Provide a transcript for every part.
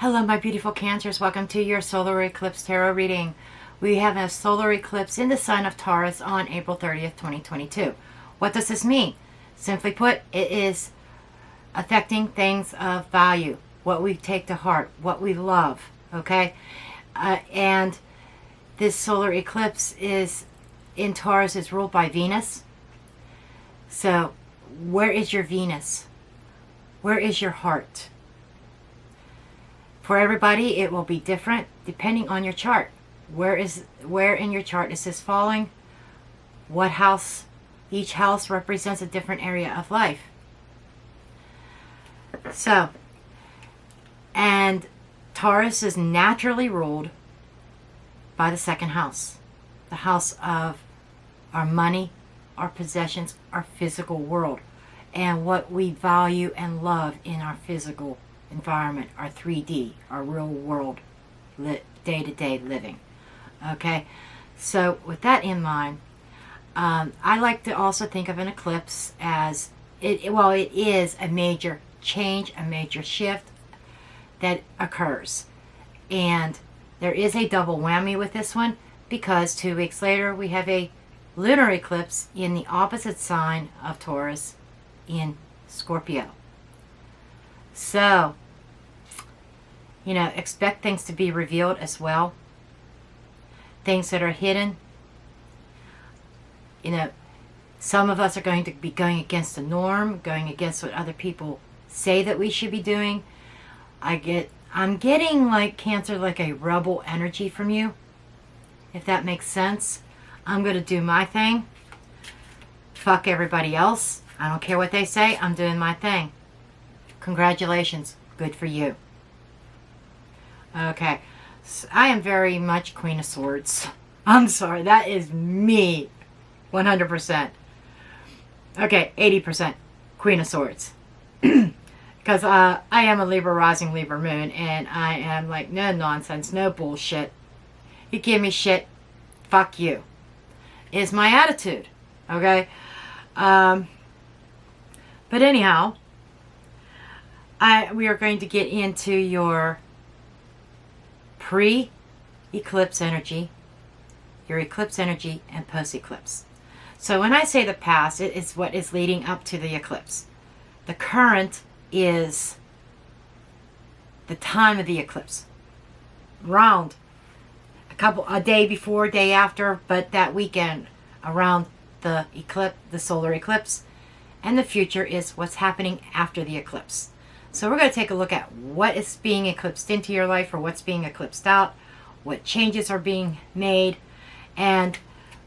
Hello, my beautiful Cancers. Welcome to your solar eclipse tarot reading. We have a solar eclipse in the sign of Taurus on April 30th, 2022. What does this mean? Simply put, it is affecting things of value, what we take to heart, what we love, okay? And this solar eclipse is in Taurus, is ruled by Venus. So, where is your Venus? Where is your heart? For everybody, it will be different depending on your chart. Where in your chart is this falling? What house? Each house represents a different area of life. So, and Taurus is naturally ruled by the second house. The house of our money, our possessions, our physical world, and what we value and love in our physical environment, our 3D, our real world, day-to-day living. Okay, so with that in mind, I like to also think of an eclipse as it is a major change, a major shift that occurs, and there is a double whammy with this one because 2 weeks later we have a lunar eclipse in the opposite sign of Taurus in Scorpio. So, you know, expect things to be revealed as well. Things that are hidden. You know, some of us are going to be going against the norm, going against what other people say that we should be doing. I'm getting like Cancer, like a rebel energy from you, if that makes sense. I'm going to do my thing. Fuck everybody else. I don't care what they say. I'm doing my thing. Congratulations. Good for you. Okay. So I am very much Queen of Swords. I'm sorry. That is me. 100%. Okay. 80% Queen of Swords. Because I am a Libra rising, Libra moon. And I am like, no nonsense. No bullshit. You give me shit. Fuck you. Is my attitude. Okay. But anyhow, we are going to get into your pre-eclipse energy, your eclipse energy, and post-eclipse. So when I say the past, it is what is leading up to the eclipse. The current is the time of the eclipse. Around a day before, day after, but that weekend around the eclipse, the solar eclipse. And the future is what's happening after the eclipse. So we're going to take a look at what is being eclipsed into your life or what's being eclipsed out, what changes are being made. And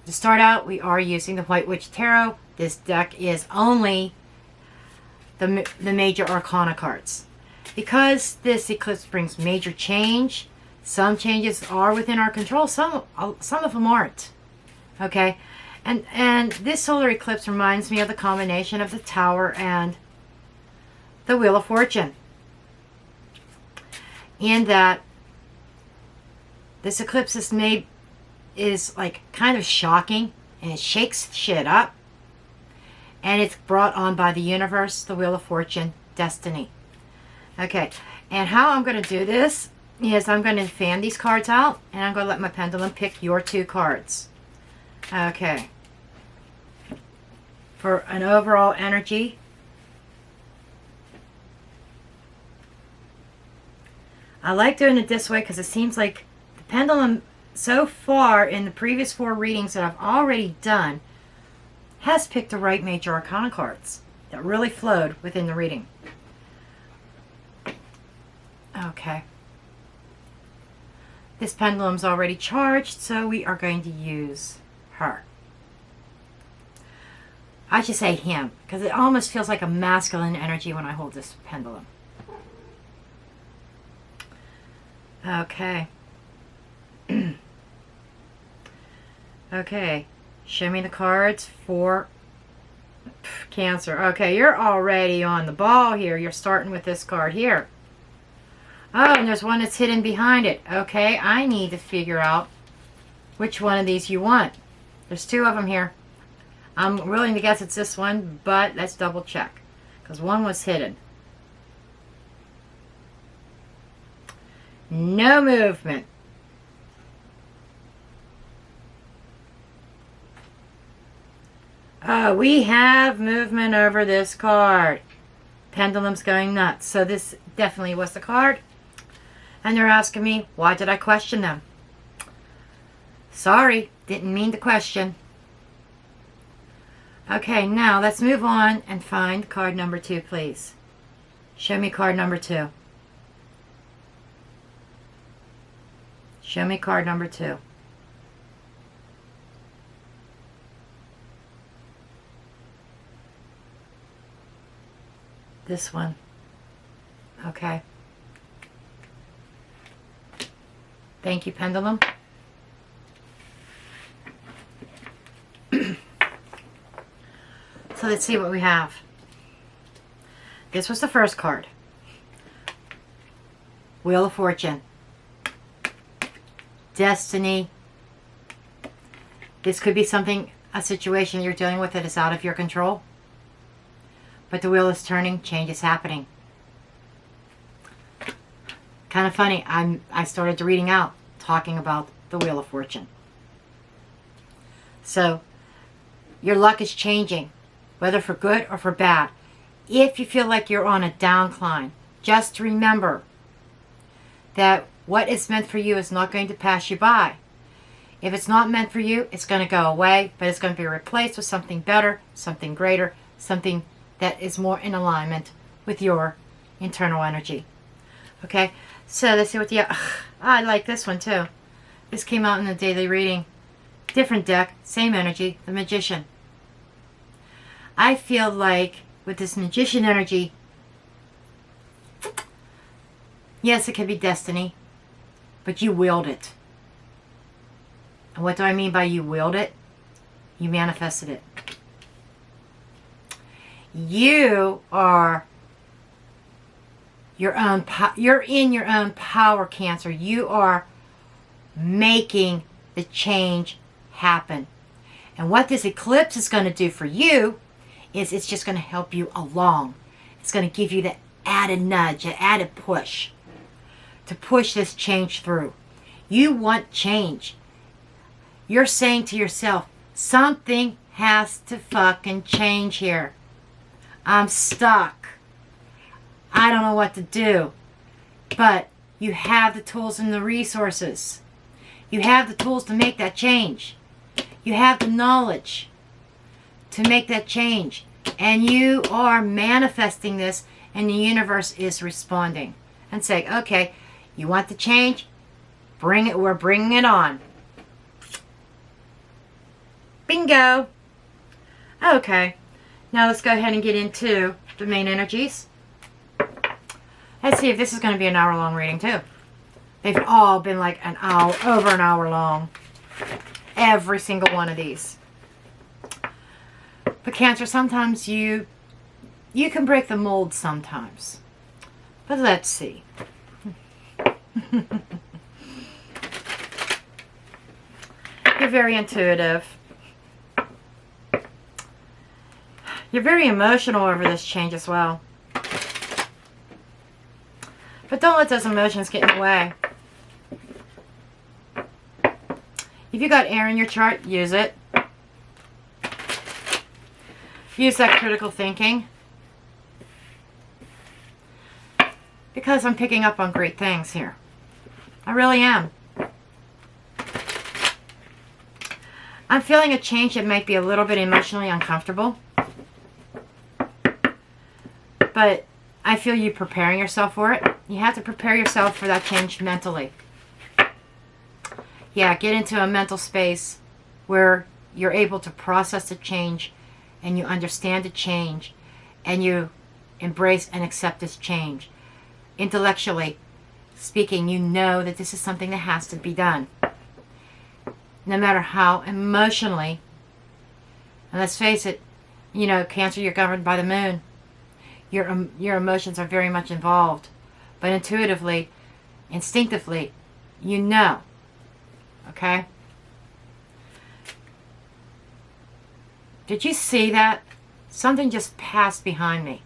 to start out, we are using the White Witch Tarot. This deck is only the major arcana cards. Because this eclipse brings major change, some changes are within our control, some of them aren't. Okay? And this solar eclipse reminds me of the combination of the Tower and the Wheel of Fortune. In that this eclipse is like kind of shocking, and it shakes shit up. And it's brought on by the universe, the Wheel of Fortune, destiny. Okay, and how I'm going to do this is I'm going to fan these cards out, and I'm going to let my pendulum pick your 2 cards. Okay. For an overall energy, I like doing it this way because it seems like the pendulum so far in the previous 4 readings that I've already done has picked the right major arcana cards that really flowed within the reading. Okay. This pendulum's already charged, so we are going to use her. I should say him, because it almost feels like a masculine energy when I hold this pendulum. Okay. Okay. Show me the cards for Cancer. Okay, you're already on the ball here. You're starting with this card here. Oh, and there's one that's hidden behind it. Okay, I need to figure out which one of these you want. There's 2 of them here. I'm willing to guess it's this one, but let's double check. Because one was hidden. No movement. We have movement over this card. Pendulum's going nuts. So this definitely was the card. And they're asking me, why did I question them? Sorry, didn't mean to question. Okay, now let's move on and find card number 2, please. Show me card number 2. Show me card number 2. This one. Okay. Thank you, Pendulum. So let's see what we have. This was the first card. Wheel of Fortune. Destiny. This could be something, a situation you're dealing with that is out of your control. But the wheel is turning, change is happening. Kind of funny, I started reading out, talking about the Wheel of Fortune. So, your luck is changing, whether for good or for bad. If you feel like you're on a downcline, just remember that what is meant for you is not going to pass you by. If it's not meant for you, it's going to go away, but it's going to be replaced with something better, something greater, something that is more in alignment with your internal energy. Okay, so let's see what the... I like this one too. This came out in the daily reading. Different deck, same energy, the Magician. I feel like with this Magician energy, yes, it could be destiny, but you willed it. And what do I mean by you willed it? You manifested it. You are your own, you're in your own power, Cancer. You are making the change happen. And what this eclipse is going to do for you is it's just going to help you along. It's going to give you the added nudge, an added push to push this change through. You want change. You're saying to yourself, something has to fucking change here. I'm stuck. I don't know what to do. But you have the tools and the resources. You have the tools to make that change. You have the knowledge to make that change. And you are manifesting this, and the universe is responding and saying, okay, you want the change? Bring it. We're bringing it on. Bingo. Okay. Now let's go ahead and get into the main energies. Let's see if this is going to be an hour-long reading too. They've all been like an hour, over an hour long. Every single one of these. But Cancer, sometimes you can break the mold sometimes. But let's see. You're very intuitive. You're very emotional over this change as well. But don't let those emotions get in the way. If you got air in your chart, use it. Use that critical thinking. Because I'm picking up on great things here. I really am. I'm feeling a change that might be a little bit emotionally uncomfortable. But I feel you preparing yourself for it. You have to prepare yourself for that change mentally. Yeah, get into a mental space where you're able to process the change and you understand the change and you embrace and accept this change. Intellectually speaking, you know that this is something that has to be done. No matter how emotionally, and let's face it, you know, Cancer, you're governed by the moon. Your emotions are very much involved. But intuitively, instinctively, you know. Okay? Did you see that? Something just passed behind me.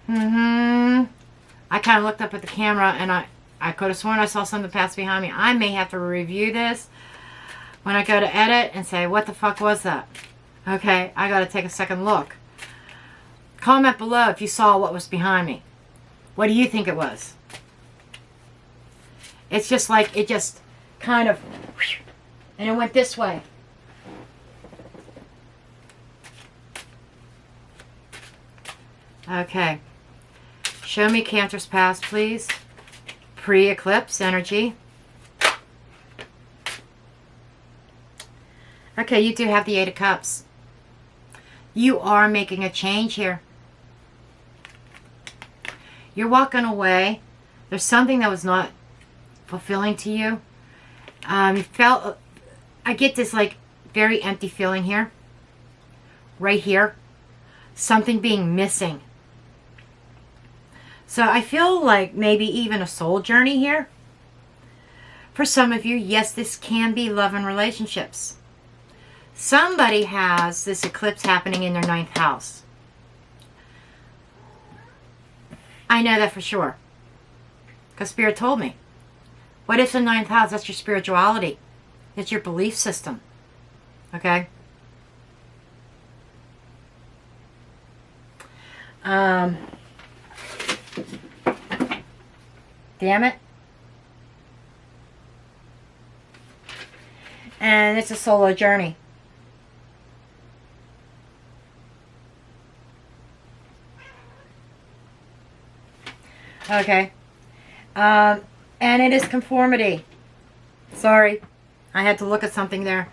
I kind of looked up at the camera and I could have sworn I saw something pass behind me. I may have to review this when I go to edit and say, what the fuck was that? Okay, I got to take a second look. Comment below if you saw what was behind me. What do you think it was? It's just like, it just kind of, and it went this way. Okay. Show me Cancer's past, please. Pre-eclipse energy. Okay, you do have the Eight of Cups. You are making a change here. You're walking away. There's something that was not fulfilling to you. You felt, I get this like very empty feeling here. Right here. Something being missing. So I feel like maybe even a soul journey here. For some of you, yes, this can be love and relationships. Somebody has this eclipse happening in their 9th house. I know that for sure. Because Spirit told me. What is the 9th house? That's your spirituality. It's your belief system. Okay? Damn it. And it's a solo journey. Okay. And it is conformity. Sorry. I had to look at something there.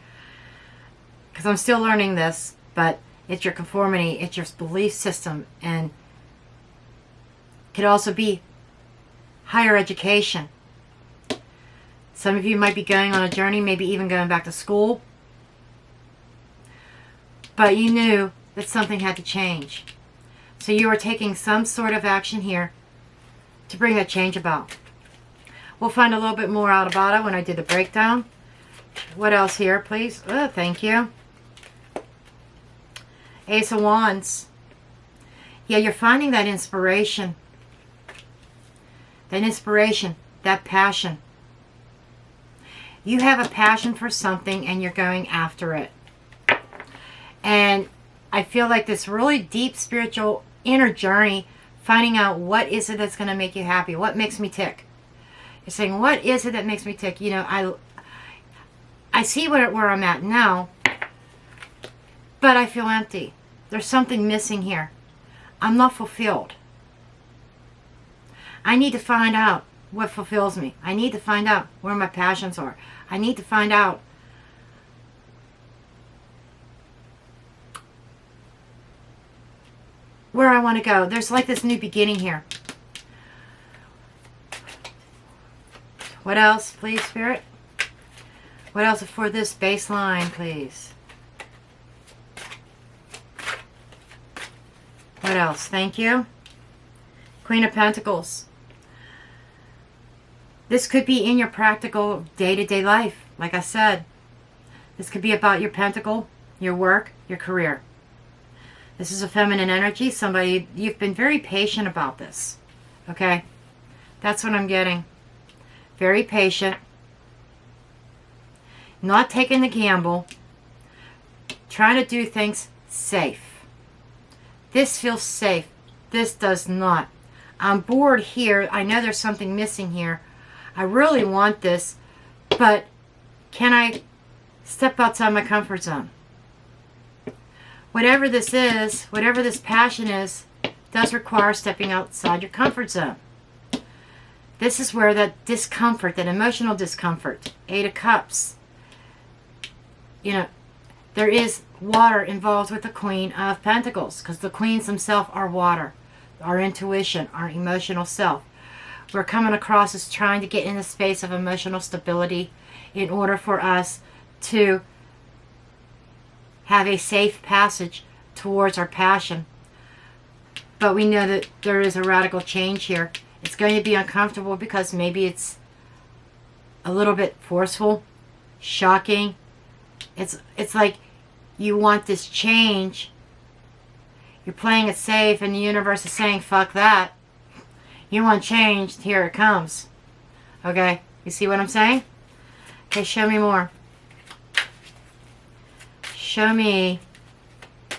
Because I'm still learning this. But it's your conformity. It's your belief system. And it could also be higher education. Some of you might be going on a journey, maybe even going back to school. But you knew that something had to change. So you were taking some sort of action here to bring that change about. We'll find a little bit more out about it when I do the breakdown. What else here, please? Oh, thank you. Ace of Wands. Yeah, you're finding that inspiration. That inspiration, that passion. You have a passion for something and you're going after it. And I feel like this really deep spiritual inner journey, finding out what is it that's going to make you happy? What makes me tick? You're saying, what is it that makes me tick? You know, I see where I'm at now, but I feel empty. There's something missing here. I'm not fulfilled. I need to find out what fulfills me. I need to find out where my passions are. I need to find out where I want to go. There's like this new beginning here. What else, please, Spirit? What else for this baseline, please? What else? Thank you. Queen of Pentacles. This could be in your practical day-to-day life. Like I said, this could be about your pentacle, your work, your career. This is a feminine energy. Somebody, you've been very patient about this. Okay? That's what I'm getting. Very patient. Not taking the gamble. Trying to do things safe. This feels safe. This does not. I'm bored here. I know there's something missing here. I really want this, but can I step outside my comfort zone? Whatever this is, whatever this passion is, does require stepping outside your comfort zone. This is where that discomfort, that emotional discomfort, 8 of Cups, you know, there is water involved with the Queen of Pentacles, because the queens themselves are water, our intuition, our emotional self. We're coming across as trying to get in a space of emotional stability in order for us to have a safe passage towards our passion. But we know that there is a radical change here. It's going to be uncomfortable because maybe it's a little bit forceful, shocking. It's like you want this change. You're playing it safe and the universe is saying, fuck that. You want change, here it comes. Okay, you see what I'm saying? Okay, show me more. Show me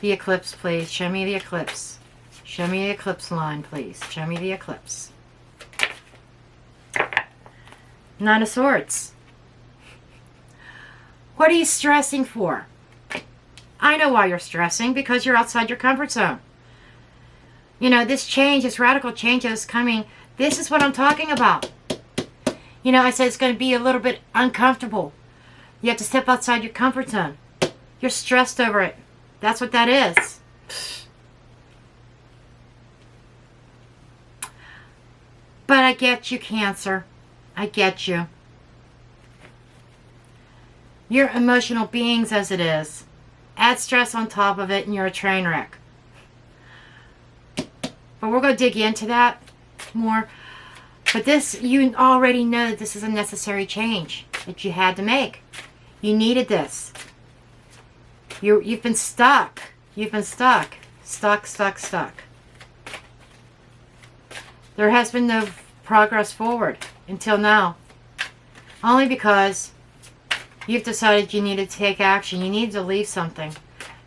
the eclipse, please. Show me the eclipse. Show me the eclipse line, please. Show me the eclipse. Nine of Swords. What are you stressing for? I know why you're stressing, because you're outside your comfort zone. You know, this change, this radical change that is coming, this is what I'm talking about. You know, I said it's going to be a little bit uncomfortable. You have to step outside your comfort zone. You're stressed over it. That's what that is. But I get you, Cancer. I get you. You're emotional beings as it is. Add stress on top of it and you're a train wreck. But we're going to dig into that more. But this, you already know that this is a necessary change that you had to make. You needed this. You've been stuck. You've been stuck. Stuck. There has been no progress forward until now. Only because you've decided you need to take action. You need to leave something.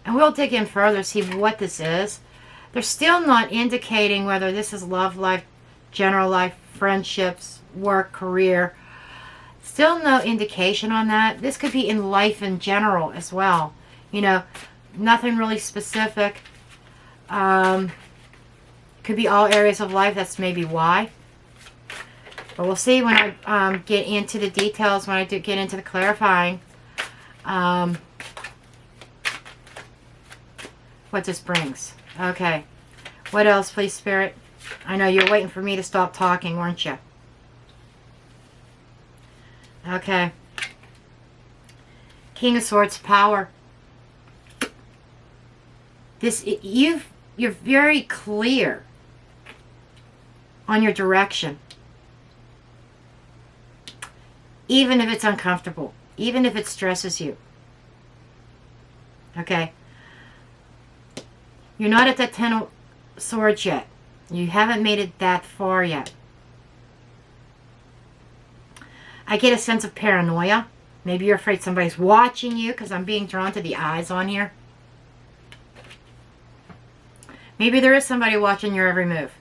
And we'll dig in further, see what this is. They're still not indicating whether this is love life, general life, friendships, work, career. Still no indication on that. This could be in life in general as well. You know, nothing really specific. Could be all areas of life. That's maybe why. But we'll see when I get into the details, when I do get into the clarifying. What this brings. Okay. What else, please, Spirit? I know you're waiting for me to stop talking, weren't you? Okay. King of Swords, power. You're very clear on your direction. Even if it's uncomfortable. Even if it stresses you. Okay. You're not at that 10 of Swords yet. You haven't made it that far yet. I get a sense of paranoia. Maybe you're afraid somebody's watching you, because I'm being drawn to the eyes on here. Maybe there is somebody watching your every move.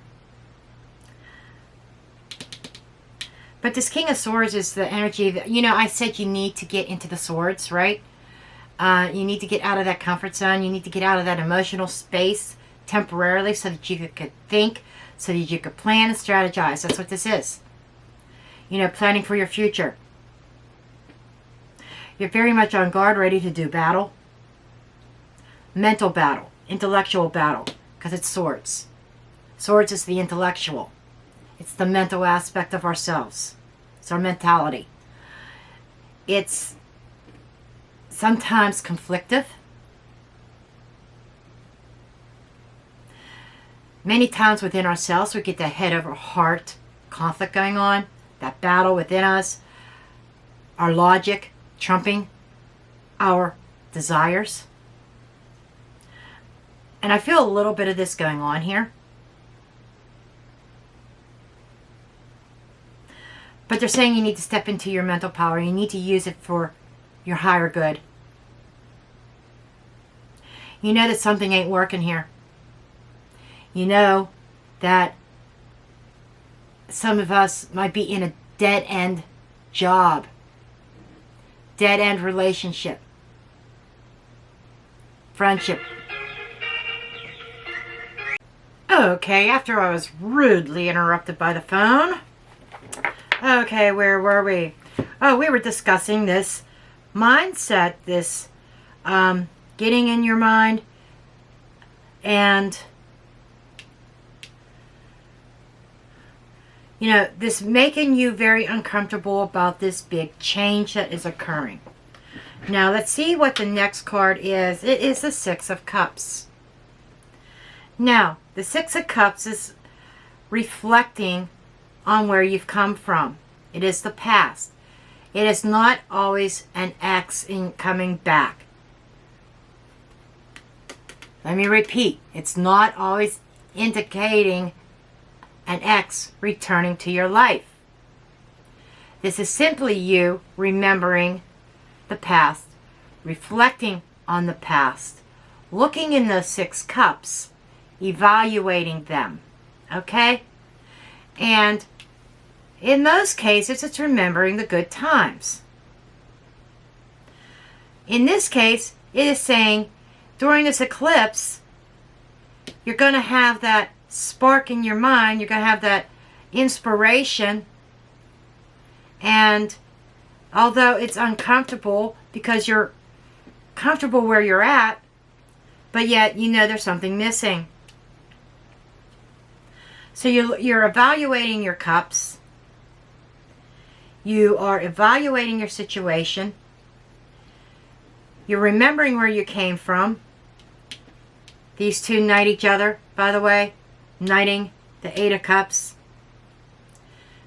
But this King of Swords is the energy that, you know, I said you need to get into the swords, right? You need to get out of that comfort zone. You need to get out of that emotional space temporarily so that you could think, so that you could plan and strategize. That's what this is. You know, planning for your future. You're very much on guard, ready to do battle. Mental battle. Intellectual battle. Because it's swords. Swords is the intellectual. It's the mental aspect of ourselves. It's our mentality. It's sometimes conflictive. Many times within ourselves we get that head over heart conflict going on. That battle within us. Our logic trumping our desires. And I feel a little bit of this going on here. But they're saying you need to step into your mental power. You need to use it for your higher good. You know that something ain't working here. You know that some of us might be in a dead-end job. Dead-end relationship. Friendship. Okay, after I was rudely interrupted by the phone. Okay, where were we? Oh, we were discussing this mindset, this getting in your mind and, you know, this making you very uncomfortable about this big change that is occurring. Now, let's see what the next card is. It is the Six of Cups. Now, the Six of Cups is reflecting on where you've come from. It is the past. It is not always an ex in coming back. Let me repeat. It's not always indicating an ex returning to your life. This is simply you remembering the past, reflecting on the past, looking in those 6 cups, evaluating them. Okay? And in most cases, it's remembering the good times. In this case, it is saying during this eclipse, you're going to have that spark in your mind. You're going to have that inspiration. And although it's uncomfortable because you're comfortable where you're at, but yet you know there's something missing. So you're evaluating your cups. You are evaluating your situation. You're remembering where you came from. These two knight each other, by the way. Knighting the 8 of Cups.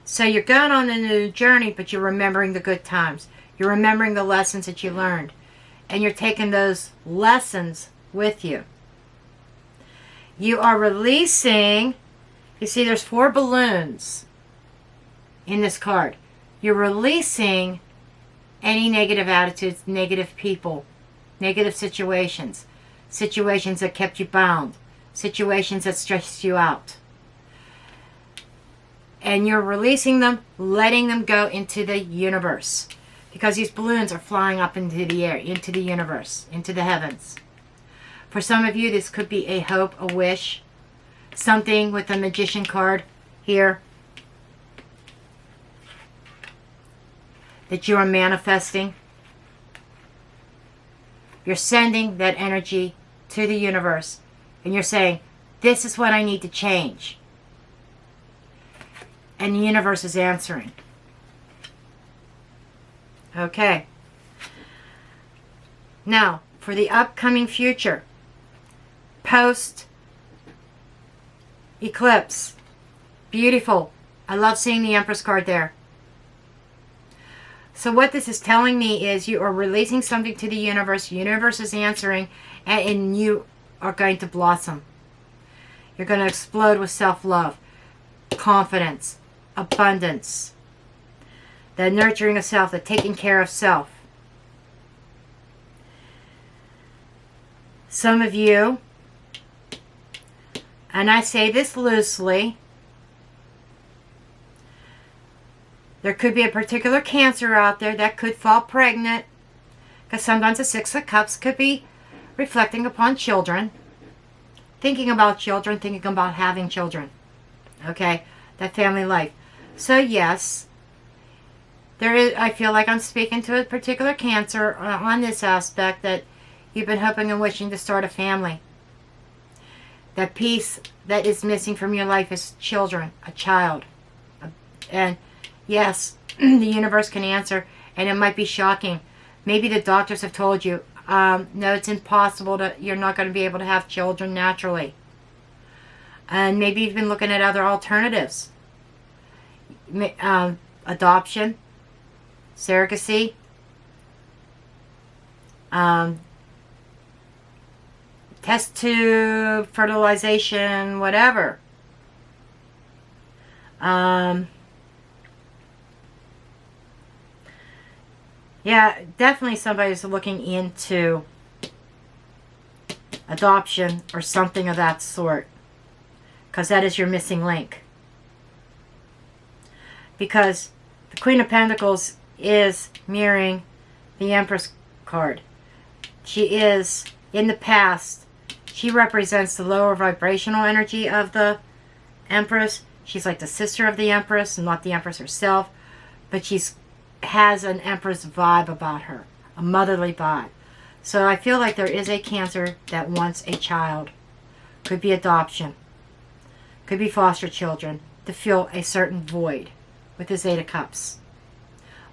So you're going on a new journey, but you're remembering the good times. You're remembering the lessons that you learned. And you're taking those lessons with you. You are releasing, you see there's 4 balloons in this card. You're releasing any negative attitudes, negative people, negative situations, situations that kept you bound, situations that stressed you out. And you're releasing them, letting them go into the universe. Because these balloons are flying up into the air, into the universe, into the heavens. For some of you, this could be a hope, a wish, something with the Magician card here that you are manifesting. You're sending that energy to the universe and you're saying, this is what I need to change. And the universe is answering. Okay. Now, for the upcoming future, post eclipse. Beautiful. I love seeing the Empress card there. So what this is telling me is you are releasing something to the universe. The universe is answering, and you are going to blossom. You're going to explode with self-love, confidence, abundance, the nurturing of self, the taking care of self. Some of you, and I say this loosely, there could be a particular Cancer out there that could fall pregnant, because sometimes the 6 of Cups could be reflecting upon children, thinking about children, thinking about having children. Okay, that family life. So yes, there is. I feel like I'm speaking to a particular Cancer on this aspect, that you've been hoping and wishing to start a family. That piece that is missing from your life is children, a child. And yes, the universe can answer, and it might be shocking. Maybe the doctors have told you, no, it's impossible, you're not going to be able to have children naturally. And maybe you've been looking at other alternatives. Adoption, surrogacy, test tube, fertilization, whatever. Yeah, definitely somebody's looking into adoption or something of that sort, because that is your missing link. Because the Queen of Pentacles is mirroring the Empress card. She is, in the past, she represents the lower vibrational energy of the Empress. She's like the sister of the Empress, not the Empress herself, but she's has an Empress vibe about her, a motherly vibe. So I feel like there is a Cancer that wants a child. Could be adoption, could be foster children, to fill a certain void with this 8 of Cups.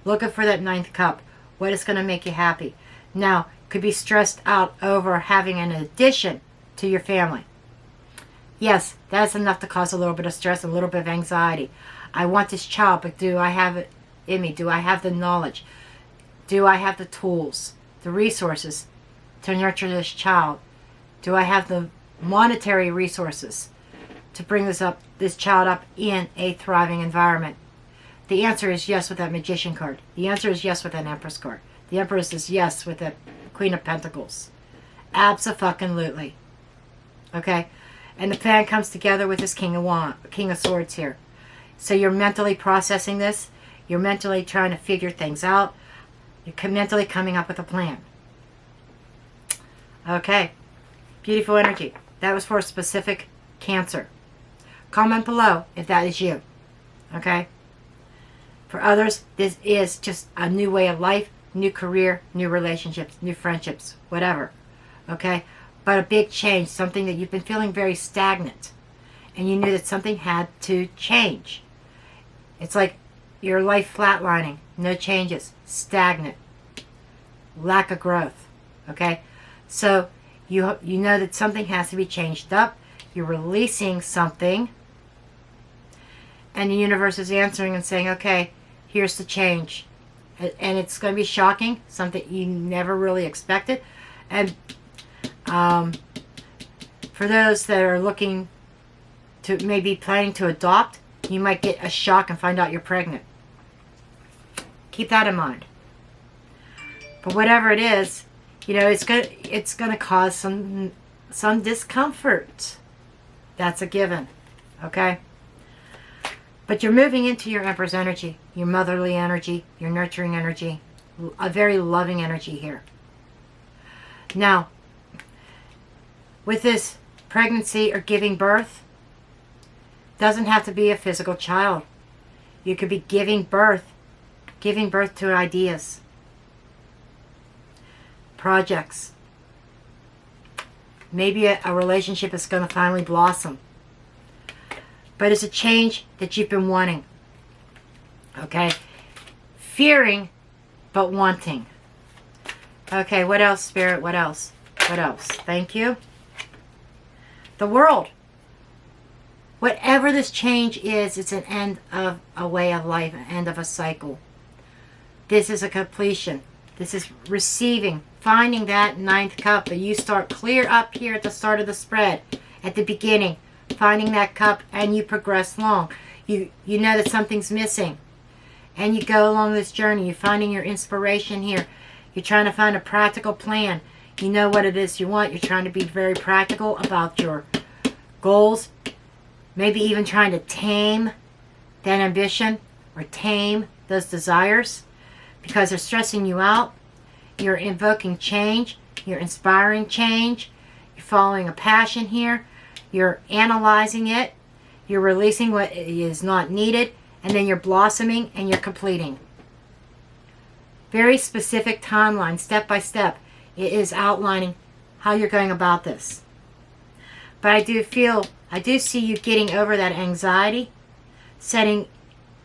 Looking for that 9th cup. What is going to make you happy? Now, could be stressed out over having an addition to your family. Yes, that's enough to cause a little bit of stress, a little bit of anxiety. I want this child, but do I have it in me? Do I have the knowledge? Do I have the tools, the resources to nurture this child? Do I have the monetary resources to bring this child up in a thriving environment? The answer is yes with that Magician card. The answer is yes with that Empress card. The Empress is yes with the Queen of Pentacles. Abso-fucking-lutely. Okay? And the plan comes together with this King of Swords here. So you're mentally processing this. You're mentally trying to figure things out. You're mentally coming up with a plan. Okay. Beautiful energy. That was for a specific Cancer. Comment below if that is you. Okay? For others, this is just a new way of life, new career, new relationships, new friendships, whatever. Okay? But a big change, something that you've been feeling very stagnant. And you knew that something had to change. It's like your life flatlining, no changes, stagnant, lack of growth. Okay? So you know that something has to be changed up. You're releasing something. And the universe is answering and saying, okay, here's the change. And it's going to be shocking, something you never really expected. And for those that are looking to maybe planning to adopt, you might get a shock and find out you're pregnant. Keep that in mind. But whatever it is, you know, it's going to cause some discomfort. That's a given. Okay? But you're moving into your Empress energy, your motherly energy, your nurturing energy, a very loving energy here. Now, with this pregnancy or giving birth, doesn't have to be a physical child. You could be giving birth to ideas, projects. Maybe a relationship is going to finally blossom. But it's a change that you've been wanting. Okay? Fearing, but wanting. Okay, what else, Spirit? What else? What else? Thank you. The World. Whatever this change is, it's an end of a way of life, an end of a cycle. This is a completion. This is receiving, finding that ninth cup that you start clear up here at the start of the spread, at the beginning. Finding that cup, and you progress along. You know that something's missing, and you go along this journey. You're finding your inspiration here. You're trying to find a practical plan. You know what it is you want. You're trying to be very practical about your goals. Maybe even trying to tame that ambition or tame those desires because they're stressing you out. You're invoking change. You're inspiring change. You're following a passion here. You're analyzing it, you're releasing what is not needed, and then you're blossoming and you're completing. Very specific timeline, step by step. It is outlining how you're going about this. But I do see you getting over that anxiety, setting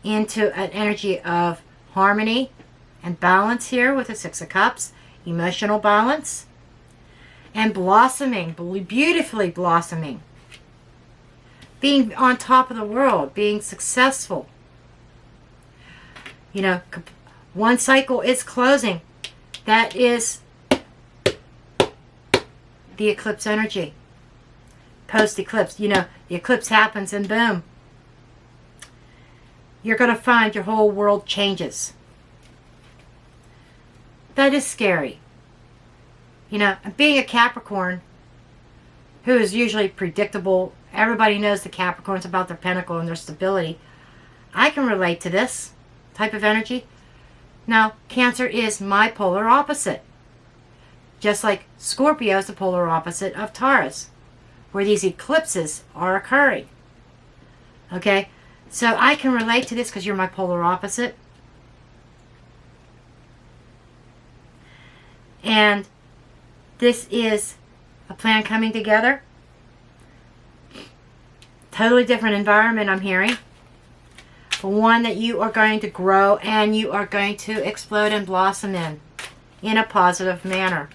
into an energy of harmony and balance here with the Six of Cups, emotional balance, and blossoming, beautifully blossoming. Being on top of the world, being successful. You know, one cycle is closing. That is the eclipse energy. Post-eclipse. You know, the eclipse happens and boom. You're going to find your whole world changes. That is scary. You know, being a Capricorn, who is usually predictable. Everybody knows the Capricorns about their pentacle and their stability. I can relate to this type of energy. Now, Cancer is my polar opposite. Just like Scorpio is the polar opposite of Taurus, where these eclipses are occurring. Okay? So I can relate to this because you're my polar opposite. And this is a plan coming together. Totally different environment, I'm hearing. One that you are going to grow and you are going to explode and blossom in a positive manner.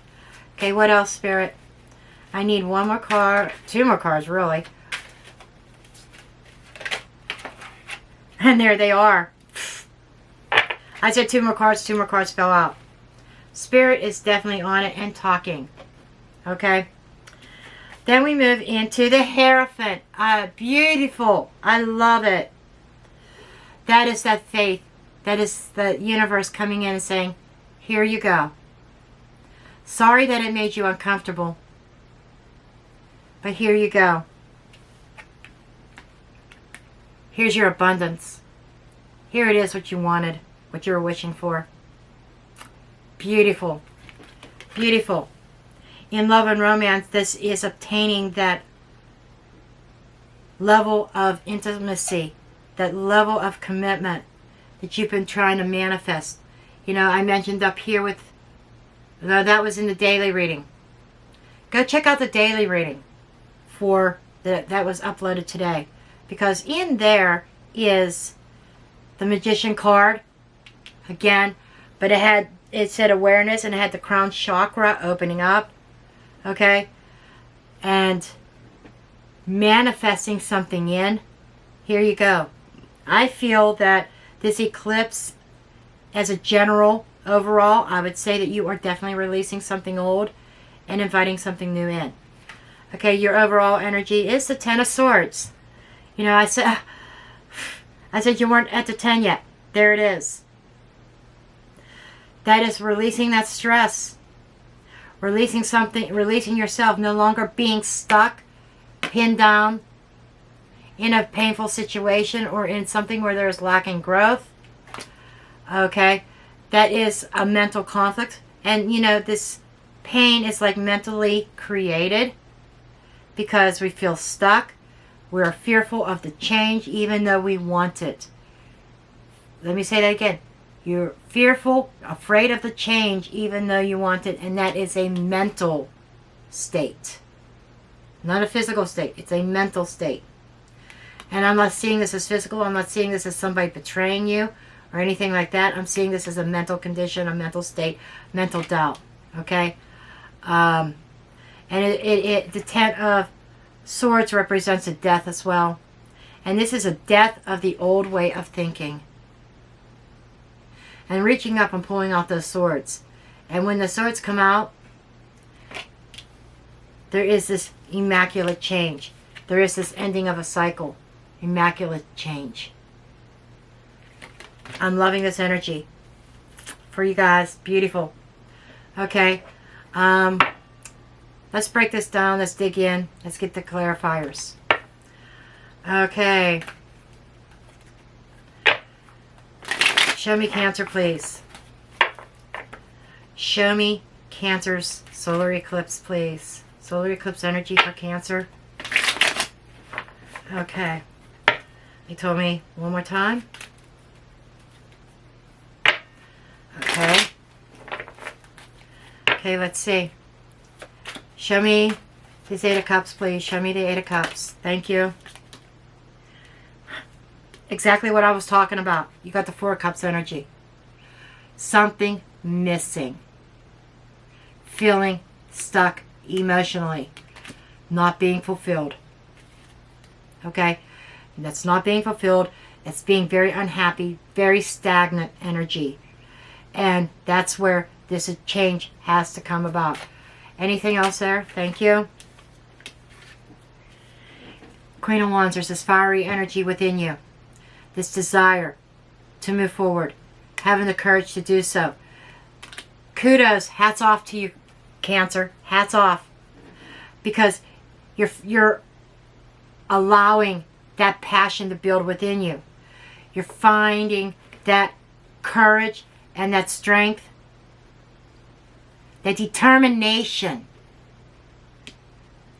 Okay, what else, Spirit? I need one more card, two more cards, really. And there they are. I said two more cards fell out. Spirit is definitely on it and talking. Okay? Then we move into the Hierophant. Beautiful. I love it. That is that faith. That is the universe coming in and saying, here you go. Sorry that it made you uncomfortable, but here you go. Here's your abundance. Here it is, what you wanted, what you were wishing for. Beautiful. Beautiful. In love and romance, this is obtaining that level of intimacy, that level of commitment that you've been trying to manifest. You know, I mentioned up here with, that was in the daily reading. Go check out the daily reading for that was uploaded today. Because in there is the Magician card, again, but it said awareness, and it had the crown chakra opening up, okay, and manifesting something in. Here you go. I feel that this eclipse, as a general overall, I would say that you are definitely releasing something old and inviting something new in. Okay, your overall energy is the Ten of Swords. You know, I said you weren't at the 10 yet. There it is. That is releasing that stress. Releasing something, releasing yourself, no longer being stuck, pinned down in a painful situation or in something where there's lacking growth. Okay, that is a mental conflict. And you know, this pain is like mentally created because we feel stuck. We're fearful of the change even though we want it. Let me say that again. You're fearful, afraid of the change even though you want it. And that is a mental state. Not a physical state. It's a mental state. And I'm not seeing this as physical. I'm not seeing this as somebody betraying you or anything like that. I'm seeing this as a mental condition, a mental state, mental doubt. Okay? And the Ten of Swords represents a death as well. And this is a death of the old way of thinking. And reaching up and pulling out those swords. And when the swords come out, there is this immaculate change. There is this ending of a cycle. Immaculate change. I'm loving this energy for you guys. Beautiful. Okay. Let's break this down. Let's dig in. Let's get the clarifiers. Okay. Show me Cancer, please. Show me Cancer's solar eclipse, please. Solar eclipse energy for Cancer. Okay. They told me one more time. Okay. Okay, let's see. Show me this Eight of Cups, please. Show me the Eight of Cups. Thank you. Exactly what I was talking about. You got the Four of Cups energy. Something missing. Feeling stuck emotionally. Not being fulfilled. Okay? And that's not being fulfilled. It's being very unhappy, very stagnant energy. And that's where this change has to come about. Anything else there? Thank you. Queen of Wands, there's this fiery energy within you. This desire to move forward. Having the courage to do so. Kudos. Hats off to you, Cancer. Hats off. Because you're allowing that passion to build within you. You're finding that courage and that strength, that determination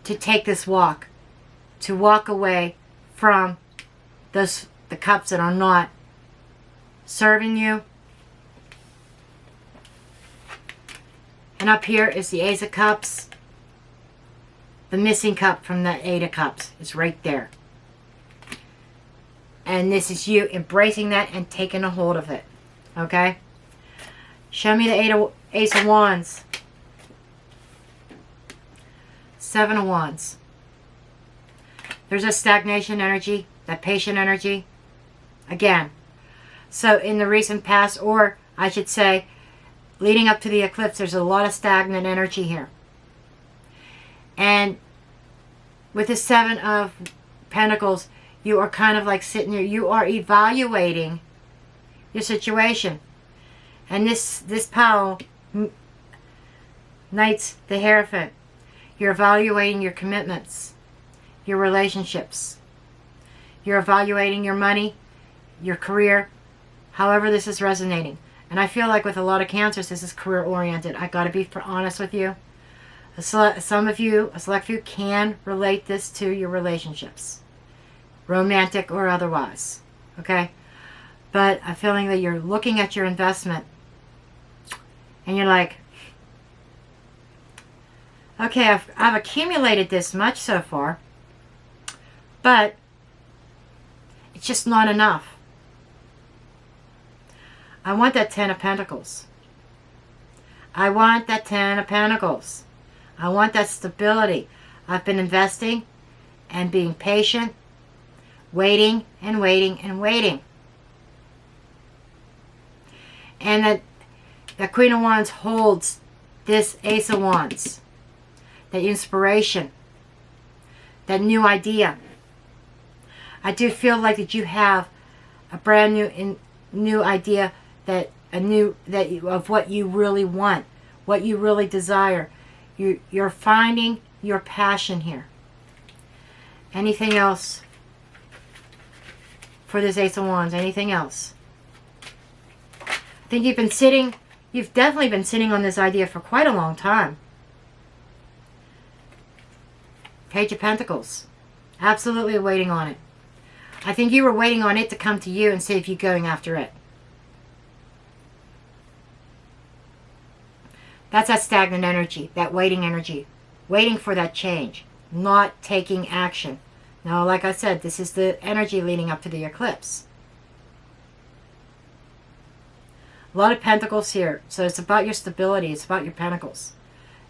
to take this walk, to walk away from the cups that are not serving you. And up here is the Ace of Cups. The missing cup from the Eight of Cups is right there. And this is you embracing that and taking a hold of it. Okay? Show me the Ace of Wands. Seven of Wands. There's a stagnation energy, that patient energy. Again. So in the recent past, or I should say, leading up to the eclipse, there's a lot of stagnant energy here. And with the Seven of Pentacles, you are kind of like sitting there, you are evaluating your situation. And this pile, Knight's the Hierophant, you're evaluating your commitments, your relationships. You're evaluating your money, your career, however this is resonating. And I feel like with a lot of Cancers, this is career oriented. I got to be honest with you. Some of you, a select few, can relate this to your relationships, romantic or otherwise. Okay? But I'm feeling that you're looking at your investment and you're like, okay, I've accumulated this much so far, but it's just not enough. I want that 10 of Pentacles. I want that 10 of Pentacles. I want that stability. I've been investing and being patient, waiting and waiting and waiting. And that Queen of Wands holds this Ace of Wands. That inspiration. That new idea. I do feel like that you have a brand new idea of what you really want, what you really desire. You're finding your passion here. Anything else for this Ace of Wands? Anything else? I think you've definitely been sitting on this idea for quite a long time. Page of Pentacles. Absolutely waiting on it. I think you were waiting on it to come to you and see if you're going after it. That's that stagnant energy, that waiting energy. Waiting for that change, not taking action. Now, like I said, this is the energy leading up to the eclipse. A lot of Pentacles here. So it's about your stability. It's about your Pentacles.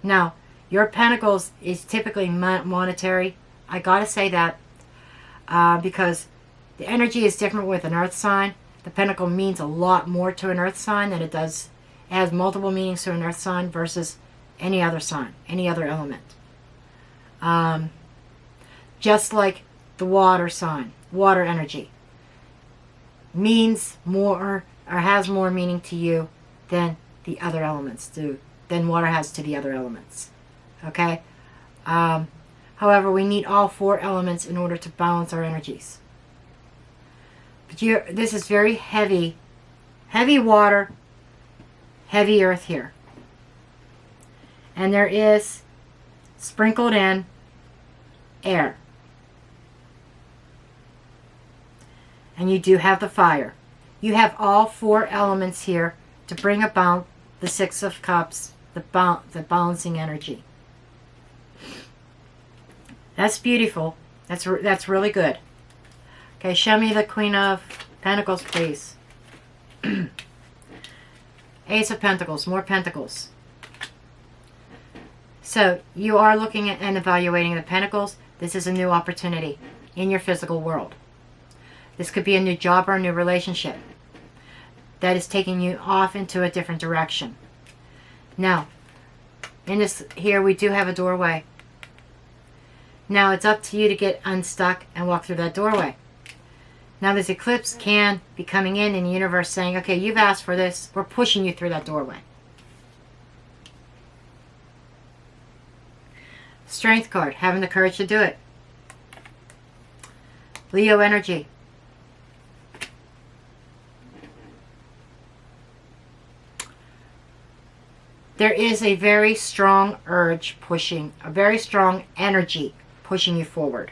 Now, your Pentacles is typically monetary. I gotta say that because the energy is different with an earth sign. The Pentacle means a lot more to an earth sign than it does. It has multiple meanings to an earth sign versus any other sign, any other element. Just like the water sign, water energy, means more or has more meaning to you than the other elements do, than water has to the other elements. Okay? However, we need all 4 elements in order to balance our energies. But this is very heavy. Heavy water, heavy earth here. And there is sprinkled in air. And you do have the fire. You have all 4 elements here to bring about the 6 of Cups, the balancing energy. That's beautiful. That's really good. Okay, show me the Queen of Pentacles, please. Ace of Pentacles, more Pentacles. So, you are looking at and evaluating the Pentacles. This is a new opportunity in your physical world. This could be a new job or a new relationship that is taking you off into a different direction. Now, in this here, we do have a doorway. Now, it's up to you to get unstuck and walk through that doorway. Now, this eclipse can be coming in the universe saying, okay, you've asked for this. We're pushing you through that doorway. Strength card, having the courage to do it. Leo energy. There is a very strong urge pushing, a very strong energy pushing you forward.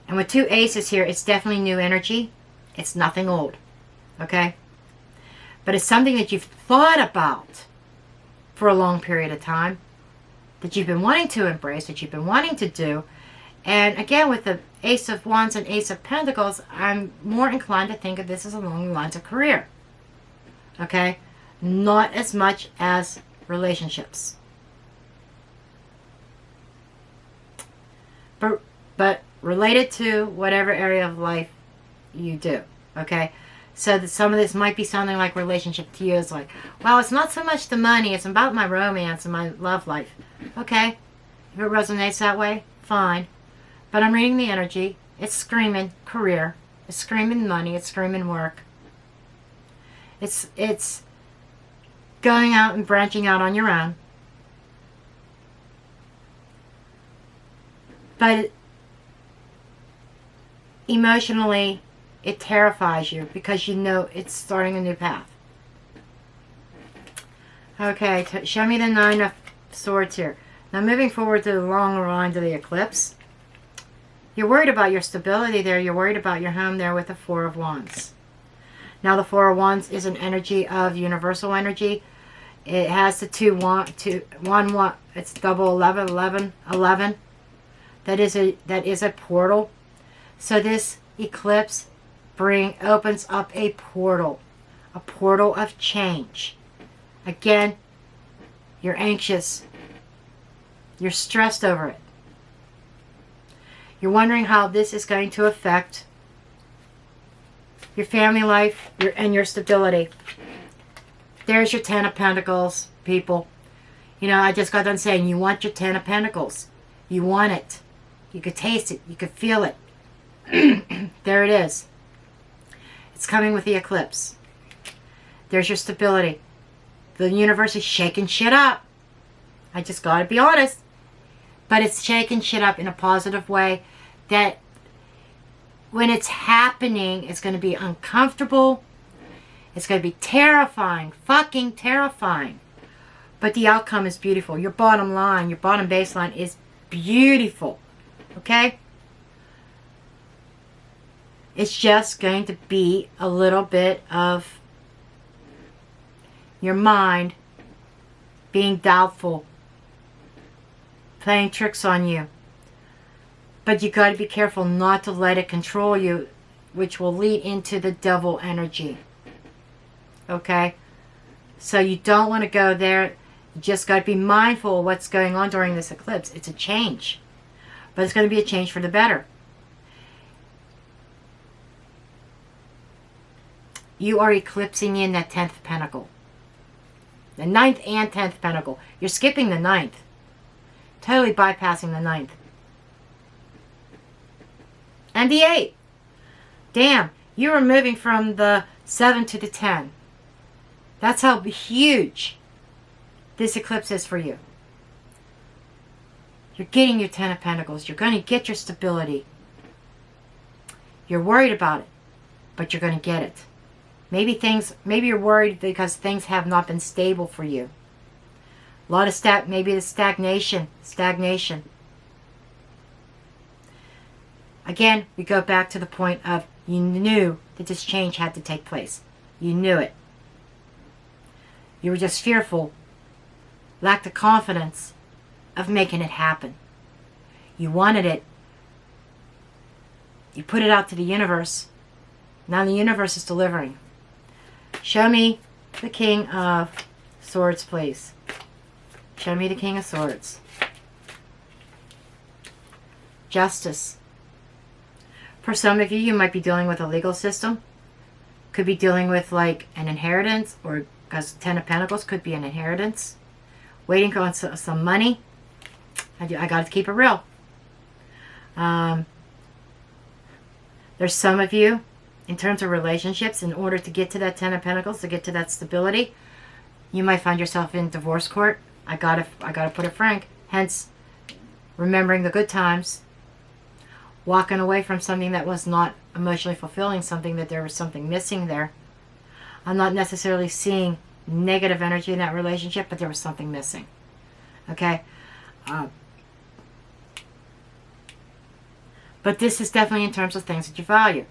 And with 2 aces here, it's definitely new energy. It's nothing old. Okay? But it's something that you've thought about for a long period of time, that you've been wanting to embrace, that you've been wanting to do. And again, with the Ace of Wands and Ace of Pentacles, I'm more inclined to think of this as along the lines of career. Okay? Not as much as relationships. But related to whatever area of life you do. Okay? So that some of this might be something like relationship to you. It's like, well, it's not so much the money. It's about my romance and my love life. Okay? If it resonates that way, fine. But I'm reading the energy. It's screaming career. It's screaming money. It's screaming work. It's going out and branching out on your own. But emotionally, it terrifies you because you know it's starting a new path. Okay, show me the Nine of Swords here. Now moving forward to the long lines of the eclipse. You're worried about your stability there. You're worried about your home there with the Four of Wands. Now the Four of Wands is an energy of universal energy. It has the one. It's double 11, 11, 11. That is a portal. So this eclipse opens up a portal of change. Again, you're anxious. You're stressed over it. You're wondering how this is going to affect your family life and your stability. There's your Ten of Pentacles, people. You know, I just got done saying you want your Ten of Pentacles. You want it. You could taste it. You could feel it. There it is. It's coming with the eclipse. There's your stability. The universe is shaking shit up. I just got to be honest. But it's shaking shit up in a positive way that when it's happening, it's going to be uncomfortable. It's going to be terrifying. Fucking terrifying. But the outcome is beautiful. Your bottom line, your bottom baseline is beautiful. Okay? It's just going to be a little bit of your mind being doubtful, playing tricks on you. But you got to be careful not to let it control you, which will lead into the devil energy. Okay? So you don't want to go there. You just got to be mindful of what's going on during this eclipse. It's a change. But it's going to be a change for the better. You are eclipsing in that 10th pentacle. The 9th and 10th pentacle. You're skipping the 9th. Totally bypassing the 9th. And the 8. Damn, you are moving from the 7 to the 10. That's how huge this eclipse is for you. You're getting your 10 of Pentacles. You're going to get your stability. You're worried about it, but you're going to get it. Maybe you're worried because things have not been stable for you. A lot of maybe the stagnation. Again, we go back to the point of you knew that this change had to take place. You knew it. You were just fearful, lacked the confidence of making it happen. You wanted it. You put it out to the universe. Now the universe is delivering. Show me the King of Swords, please. Show me the King of Swords. Justice. For some of you, you might be dealing with a legal system. Could be dealing with like an inheritance, or because 10 of Pentacles could be an inheritance. Waiting on some money. I got to keep it real. There's some of you, in terms of relationships, in order to get to that 10 of Pentacles, to get to that stability, you might find yourself in divorce court. I gotta put it frank. Hence, remembering the good times. Walking away from something that was not emotionally fulfilling, something that there was something missing there. I'm not necessarily seeing negative energy in that relationship, but there was something missing. Okay? But this is definitely in terms of things that you value.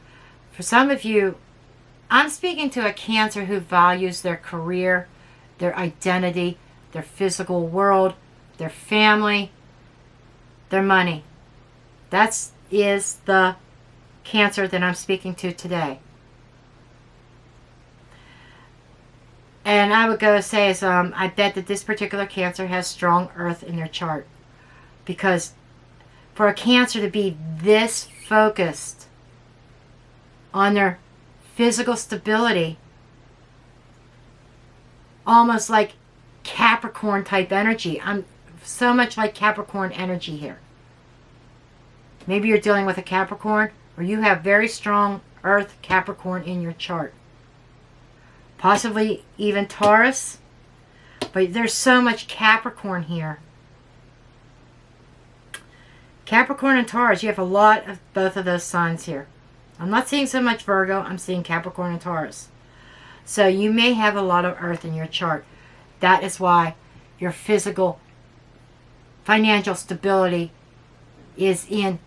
For some of you, I'm speaking to a Cancer who values their career, their identity, their physical world, their family, their money. That is the Cancer that I'm speaking to today. And I would go say is, I bet that this particular Cancer has strong earth in their chart. Because for a Cancer to be this focused on their physical stability, almost like Capricorn type energy. I'm so much like Capricorn energy here. Maybe you're dealing with a Capricorn, or you have very strong Earth Capricorn in your chart. Possibly even Taurus. But there's so much Capricorn here. Capricorn and Taurus, you have a lot of both of those signs here. I'm not seeing so much Virgo, I'm seeing Capricorn and Taurus. So you may have a lot of Earth in your chart. That is why your physical, financial stability is in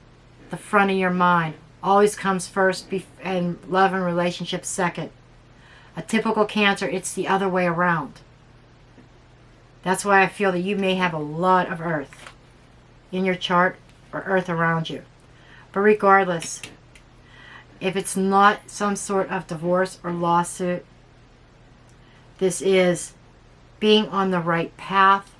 the front of your mind. Always comes first, and love and relationships second. A typical Cancer, it's the other way around. That's why I feel that you may have a lot of Earth in your chart or Earth around you. But regardless, if it's not some sort of divorce or lawsuit, this is being on the right path.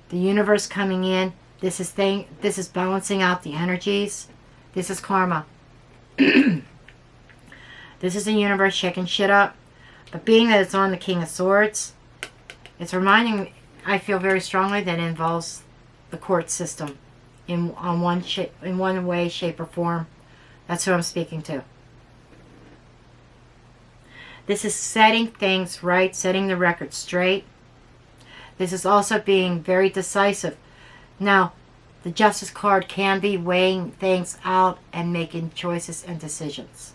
The universe coming in. This is balancing out the energies. This is karma. This is the universe shaking shit up. But being that it's on the King of Swords, it's reminding me, I feel very strongly that it involves the court system in one way, shape, or form. That's who I'm speaking to. This is setting things right, setting the record straight. This is also being very decisive. Now, the Justice card can be weighing things out and making choices and decisions.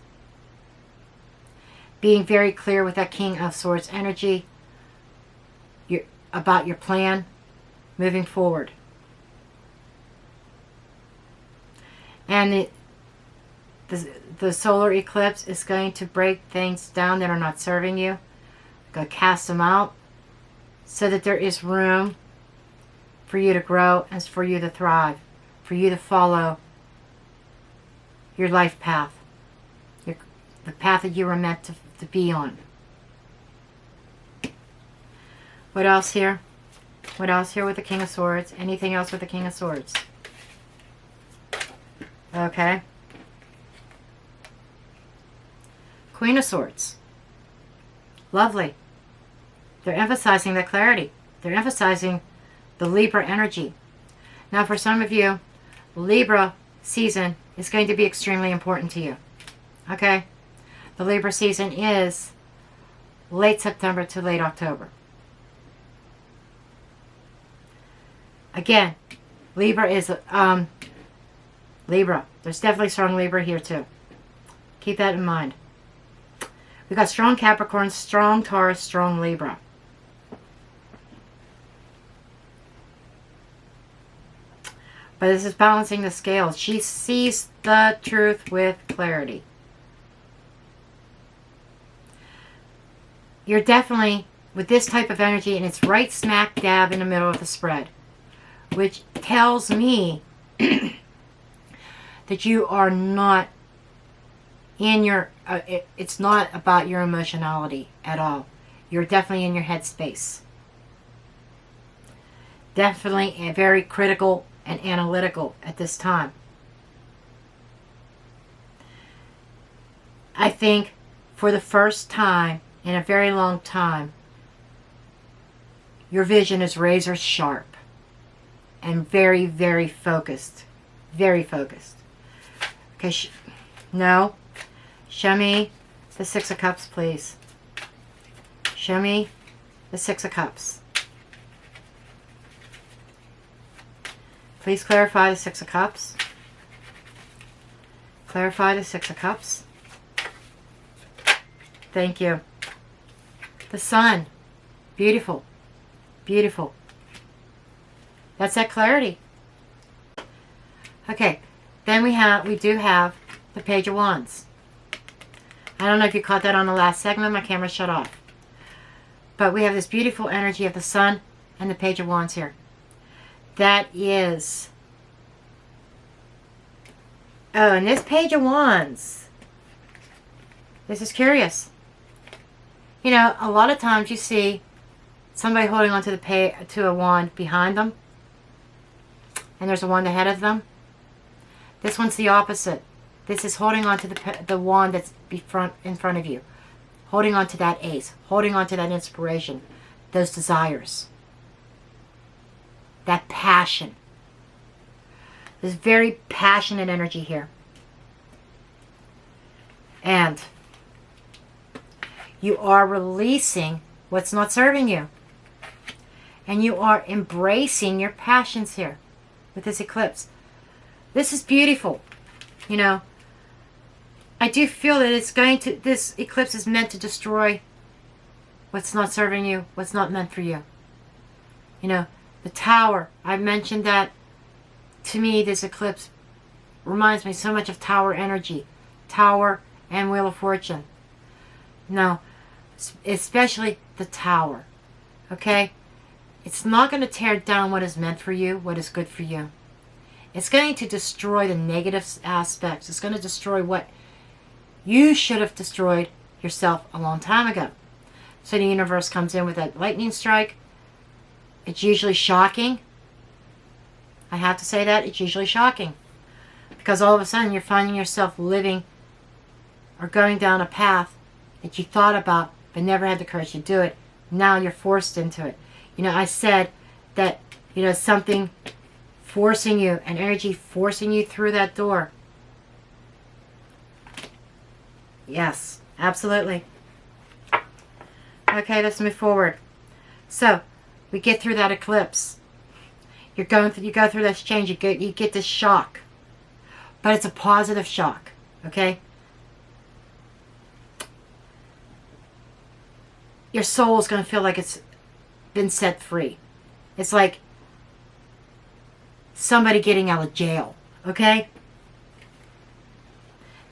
Being very clear with that King of Swords energy about your plan moving forward. And the solar eclipse is going to break things down that are not serving you. Go cast them out so that there is room for you to grow and for you to thrive, for you to follow your life path, the path that you were meant to be on. What else here? What else here with the King of Swords? Anything else with the King of Swords? Okay. Queen of Swords. Lovely. They're emphasizing that clarity. They're emphasizing the Libra energy. Now for some of you, Libra season is going to be extremely important to you. Okay? The Libra season is late September to late October. Again, Libra is Libra. There's definitely strong Libra here too. Keep that in mind. We got strong Capricorn, strong Taurus, strong Libra. But this is balancing the scales. She sees the truth with clarity. You're definitely, with this type of energy, and it's right smack dab in the middle of the spread, which tells me that you are not in your, it's not about your emotionality at all. You're definitely in your headspace. Definitely very critical and analytical at this time. I think for the first time in a very long time, your vision is razor sharp and very, very focused. Very focused. Okay, no. Show me the Six of Cups, please. Show me the Six of Cups. Please clarify the Six of Cups. Clarify the Six of Cups. Thank you. The Sun. Beautiful. Beautiful. That's that clarity. Okay. Then we do have the Page of Wands. I don't know if you caught that on the last segment. My camera shut off. But we have this beautiful energy of the Sun and the Page of Wands here. That is... Oh, and this Page of Wands. This is curious. You know, a lot of times you see somebody holding on to a wand behind them. And there's a wand ahead of them. This one's the opposite. This is holding on to the wand that's in front of you. Holding on to that ace. Holding on to that inspiration. Those desires. That passion. There's very passionate energy here. And you are releasing what's not serving you. And you are embracing your passions here with this eclipse. This is beautiful. You know, I do feel that this eclipse is meant to destroy what's not serving you, what's not meant for you. You know, the Tower, I mentioned that. To me, this eclipse reminds me so much of Tower energy. Tower and Wheel of Fortune. No, especially the Tower. Okay? It's not going to tear down what is meant for you, what is good for you. It's going to destroy the negative aspects. It's going to destroy what you should have destroyed yourself a long time ago. So the universe comes in with that lightning strike. It's usually shocking. I have to say that. It's usually shocking. Because all of a sudden you're finding yourself living or going down a path that you thought about but never had the courage to do it. Now you're forced into it. You know, I said that, you know, something forcing you, an energy forcing you through that door. Yes, absolutely. Okay, let's move forward. So, we get through that eclipse. You go through this change. You get this shock, but it's a positive shock. Okay. Your soul is going to feel like it's been set free. It's like somebody getting out of jail. Okay.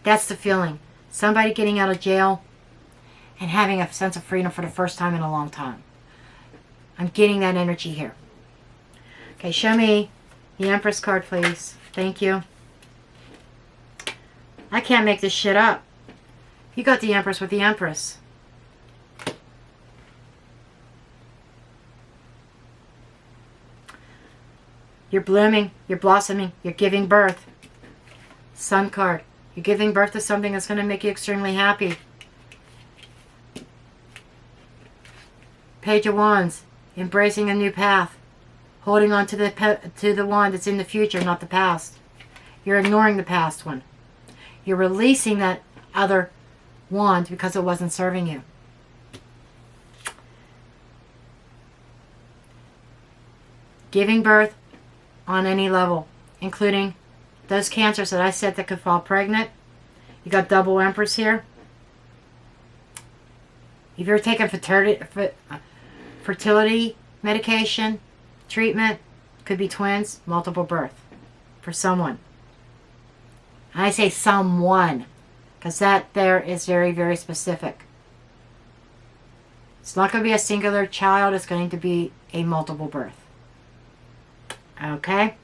That's the feeling. Somebody getting out of jail and having a sense of freedom for the first time in a long time. I'm getting that energy here. Okay, show me the Empress card, please. Thank you. I can't make this shit up. You got the Empress with the Empress. You're blooming. You're blossoming. You're giving birth. Sun card. You're giving birth to something that's going to make you extremely happy. Page of Wands. Embracing a new path. Holding on to the wand that's in the future, not the past. You're ignoring the past one. You're releasing that other wand because it wasn't serving you. Giving birth on any level, including those cancers that I said that could fall pregnant. You got double Empress here. If you're taking fertility medication, treatment, could be twins, multiple birth for someone. And I say someone because that there is very, very specific. It's not going to be a singular child. It's going to be a multiple birth. Okay?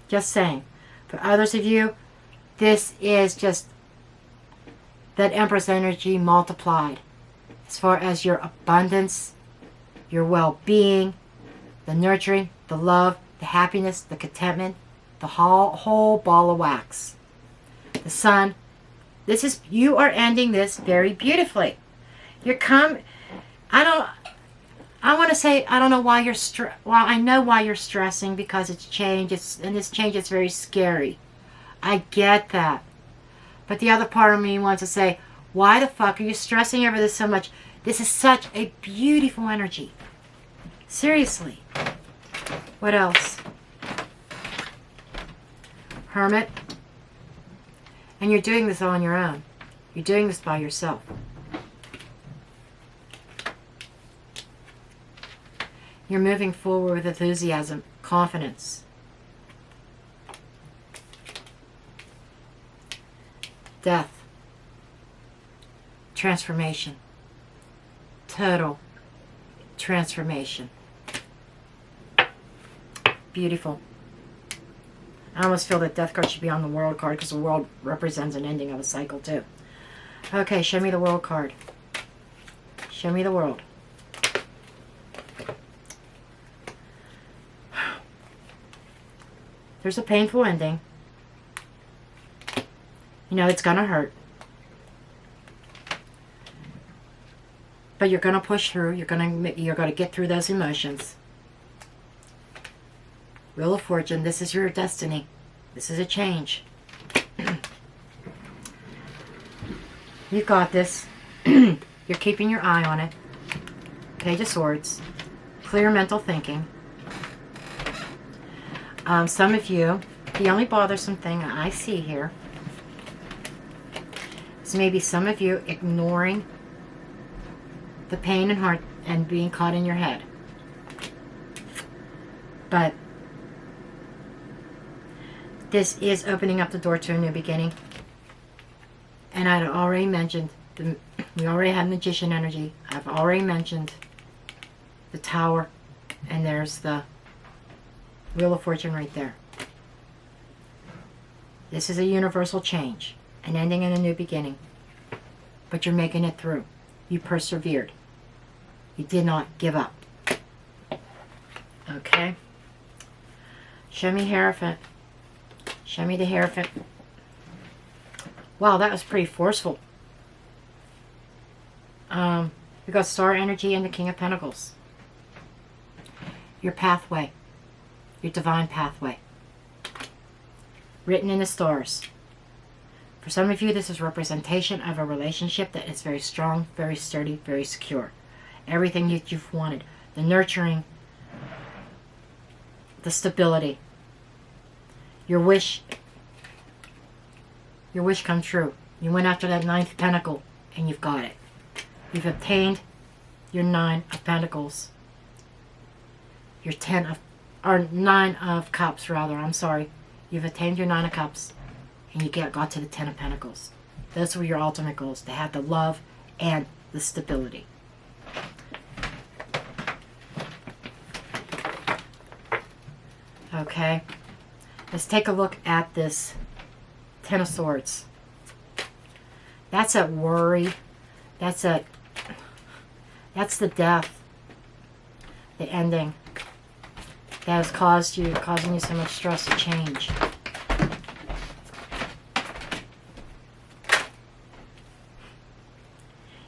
Just saying. For others of you, this is just that Empress energy multiplied. As far as your abundance, your well-being, the nurturing, the love, the happiness, the contentment, the whole ball of wax. The Sun. This is, you are ending this very beautifully. I want to say, I don't know why you're well, I know why you're stressing because it's change. And this change is very scary. I get that. But the other part of me wants to say, why the fuck are you stressing over this so much? This is such a beautiful energy. Seriously. What else? Hermit. And you're doing this on your own. You're doing this by yourself. You're moving forward with enthusiasm, confidence. Death. Transformation. Total transformation. Beautiful. I almost feel that Death card should be on the World card because the World represents an ending of a cycle too. Okay, show me the World card. Show me the World. There's a painful ending. You know, it's going to hurt. But you're going to push through. You're going to get through those emotions. Wheel of Fortune, this is your destiny. This is a change. You got this. You're keeping your eye on it. Page of Swords. Clear mental thinking. Some of you, the only bothersome thing I see here is maybe some of you ignoring the pain and heart and being caught in your head. But this is opening up the door to a new beginning. And I already mentioned, we already have Magician energy. I've already mentioned the Tower, and there's the Wheel of Fortune right there. This is a universal change, an ending and a new beginning. But you're making it through. You persevered. You did not give up. Okay? Show me Hierophant. Show me the Hierophant. Wow, that was pretty forceful. We got Star Energy and the King of Pentacles. Your pathway. Your divine pathway. Written in the stars. For some of you, this is representation of a relationship that is very strong, very sturdy, very secure. Everything that you've wanted. The nurturing. The stability. Your wish come true. You went after that 9th Pentacle and you've got it. You've obtained your 9 of Pentacles. Your 9 of Cups rather, I'm sorry. You've attained your 9 of Cups and you got to the 10 of Pentacles. Those were your ultimate goals, to have the love and the stability. Okay, let's take a look at this 10 of Swords. That's a worry. That's the death. The ending. That has causing you so much stress to change.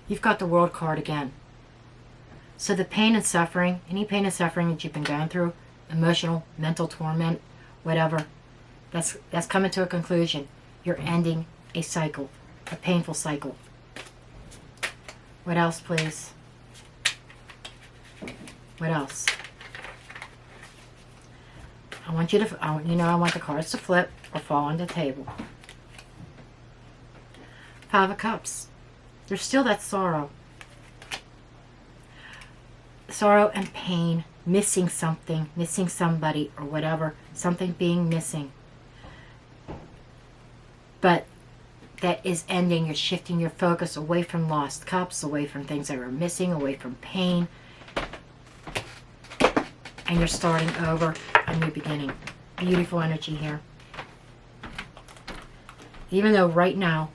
You've got the World card again. So the pain and suffering, any pain and suffering that you've been going through, emotional, mental torment, whatever, that's coming to a conclusion. You're ending a cycle, a painful cycle. What else, please? What else? I want you to, I want the cards to flip or fall on the table. 5 of Cups. There's still that sorrow. Sorrow and pain, missing something, missing somebody or whatever, something being missing. But that is ending. You're shifting your focus away from lost cups, away from things that are missing, away from pain. And you're starting over, a new beginning. Beautiful energy here. Even though right now,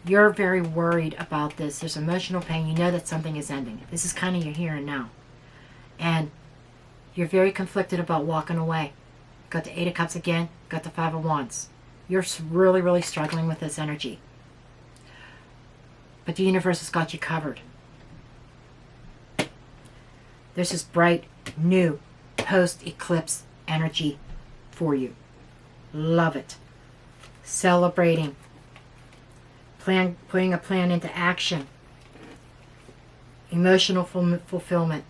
you're very worried about this. There's emotional pain. You know that something is ending. This is kind of your here and now. And you're very conflicted about walking away. Got the 8 of Cups again. Got the 5 of Wands. You're really, really struggling with this energy. But the universe has got you covered. There's this bright, new, post-eclipse energy for you. Love it. Celebrating. Putting a plan into action. Emotional fulfillment.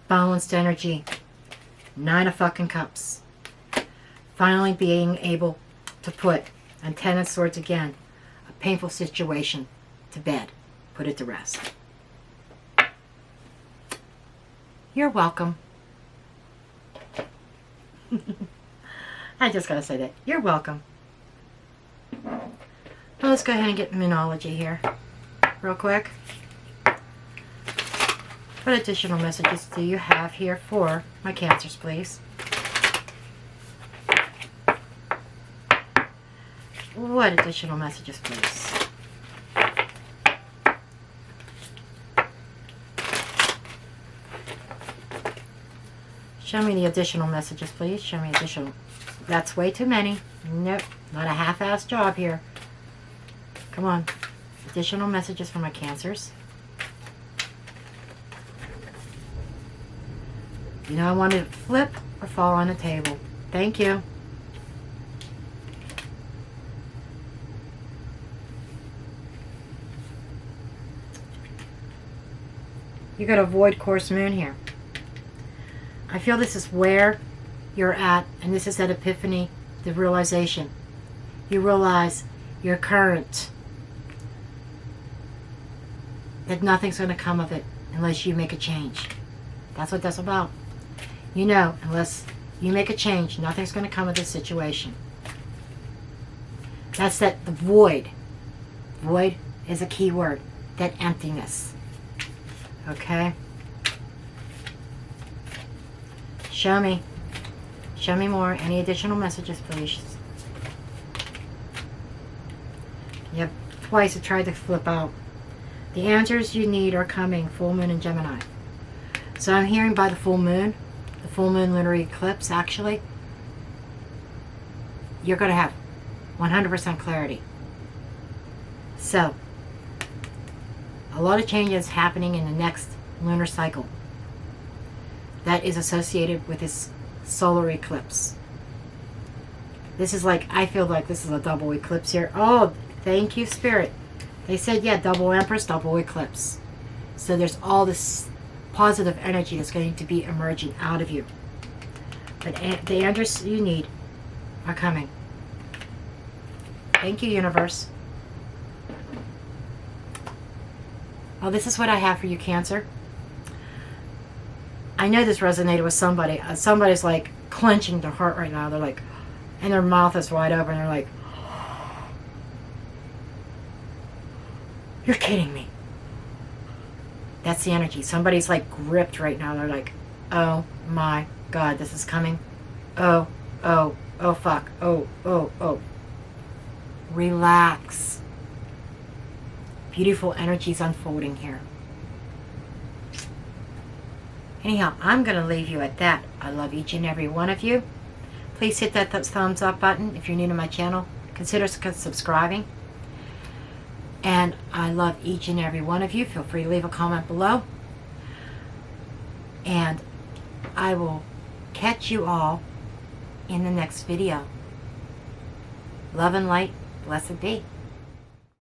Balanced energy. 9 of fucking Cups. Finally being able to put, on 10 of Swords again, a painful situation to bed. Put it to rest. You're welcome. I just gotta say that. You're welcome. Well, let's go ahead and get Monology here. Real quick. What additional messages do you have here for my Cancers, please? What additional messages, please? Show me the additional messages, please. Show me additional. That's way too many. Nope. Not a half-assed job here. Come on. Additional messages for my Cancers. I want it to flip or fall on the table. Thank you. You got a void course moon here. I feel this is where you're at, and this is that epiphany, the realization. You realize your current, that nothing's going to come of it unless you make a change. That's what that's about. You know, unless you make a change, nothing's going to come of this situation. That's the void. Void is a key word. That emptiness. Okay? Show me. Show me more. Any additional messages, please? Yep. Twice I tried to flip out. The answers you need are coming. Full moon in Gemini. So I'm hearing by the full moon lunar eclipse, actually, you're going to have 100% clarity. So, a lot of changes happening in the next lunar cycle that is associated with this solar eclipse. This is like, I feel like this is a double eclipse here. Oh, thank you, Spirit. They said, yeah, double Empress, double eclipse. So there's all this positive energy that's going to be emerging out of you. But the answers you need are coming. Thank you, universe. Oh, this is what I have for you, Cancer. I know this resonated with somebody. Somebody's like clenching their heart right now. They're like, and their mouth is wide open. They're like, you're kidding me. That's the energy. Somebody's like gripped right now. They're like, oh my God, this is coming. Oh fuck. Oh. Relax. Beautiful energies unfolding here. Anyhow, I'm going to leave you at that. I love each and every one of you. Please hit that thumbs up button if you're new to my channel. Consider subscribing. And I love each and every one of you. Feel free to leave a comment below. And I will catch you all in the next video. Love and light. Blessed be.